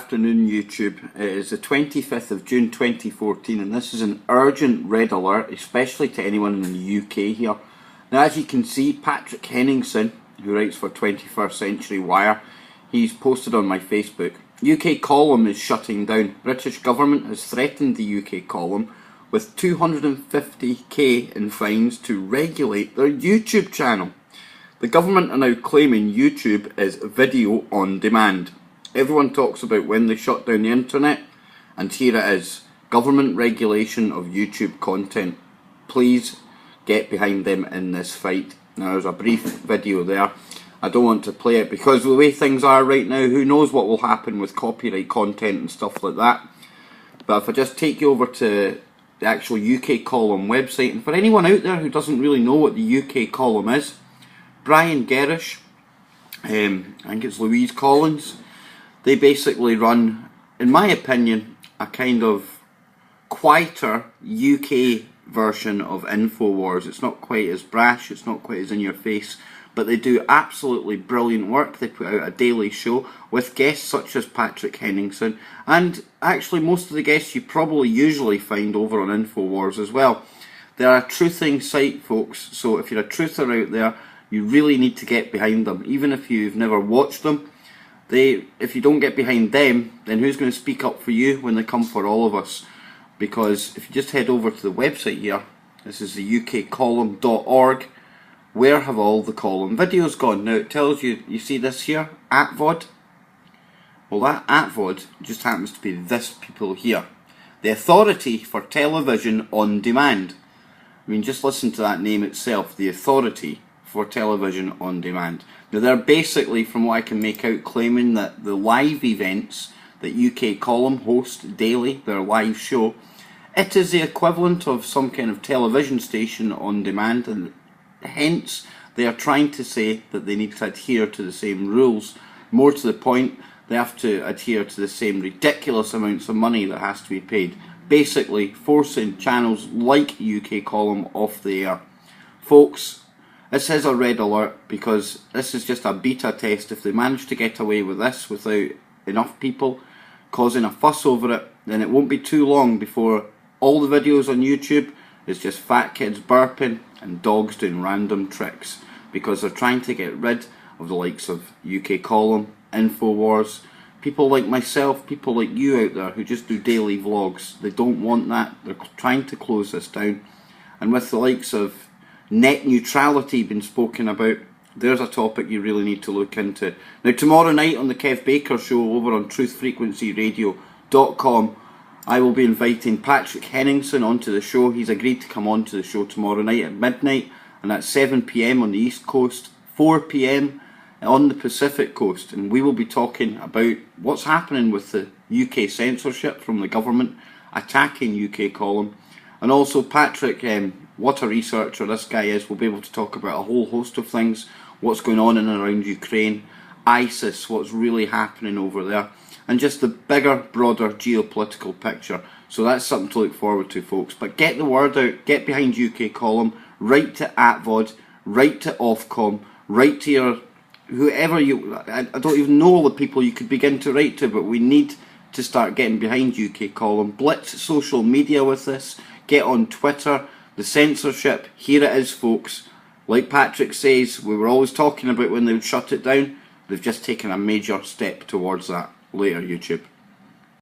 afternoon, YouTube. It is the 25th of June 2014 and this is an urgent red alert, especially to anyone in the UK here. Now, as you can see, Patrick Henningson, who writes for 21st Century Wire, he's posted on my Facebook. UKColumn is shutting down. British government has threatened the UKColumn with 250k in fines to regulate their YouTube channel. The government are now claiming YouTube is video on demand. Everyone talks about when they shut down the internet, and here it is. Government regulation of YouTube content. Please get behind them in this fight. Now, there's a brief video there. I don't want to play it because the way things are right now, who knows what will happen with copyright content and stuff like that. But if I just take you over to the actual UKColumn website, and for anyone out there who doesn't really know what the UKColumn is, Brian Gerrish, I think it's Louise Collins, they basically run, in my opinion, a kind of quieter UK version of InfoWars. It's not quite as brash, it's not quite as in your face, but they do absolutely brilliant work. They put out a daily show with guests such as Patrick Henningson, and actually most of the guests you probably usually find over on InfoWars as well. They're a truthing site, folks, so if you're a truther out there, you really need to get behind them. Even if you've never watched them, if you don't get behind them, then who's going to speak up for you when they come for all of us? Because if you just head over to the website here, this is the ukcolumn.org, where have all the column videos gone? Now it tells you, you see this here, @VOD? Well, that @VOD just happens to be this people here. The Authority for Television on Demand. I mean, just listen to that name itself, the Authority for Television on Demand. Now they're basically, from what I can make out, claiming that the live events that UKColumn host daily, their live show, it is the equivalent of some kind of television station on demand, and hence they are trying to say that they need to adhere to the same rules. More to the point, they have to adhere to the same ridiculous amounts of money that has to be paid, basically forcing channels like UKColumn off the air. Folks, this is a red alert because this is just a beta test. If they manage to get away with this without enough people causing a fuss over it, then it won't be too long before all the videos on YouTube is just fat kids burping and dogs doing random tricks, because they're trying to get rid of the likes of UKColumn, InfoWars, people like myself, people like you out there who just do daily vlogs. They don't want that. They're trying to close this down. And with the likes of net neutrality being spoken about, there's a topic you really need to look into. Now, tomorrow night on the Kev Baker Show over on truthfrequencyradio.com, I will be inviting Patrick Henningson onto the show. He's agreed to come onto the show tomorrow night at midnight, and that's 7 PM on the East Coast, 4 PM on the Pacific Coast, and we will be talking about what's happening with the UK censorship from the government attacking UKColumn. And also Patrick, what a researcher this guy is, will be able to talk about a whole host of things, what's going on in and around Ukraine, ISIS, what's really happening over there, and just the bigger, broader geopolitical picture. So that's something to look forward to, folks. But get the word out, get behind UKColumn, write to @VOD, write to Ofcom, write to your, whoever you, I don't even know all the people you could begin to write to, but we need to start getting behind UKColumn. Blitz social media with this, get on Twitter. The censorship, here it is, folks. Like Patrick says, we were always talking about when they would shut it down. They've just taken a major step towards that. Later, YouTube.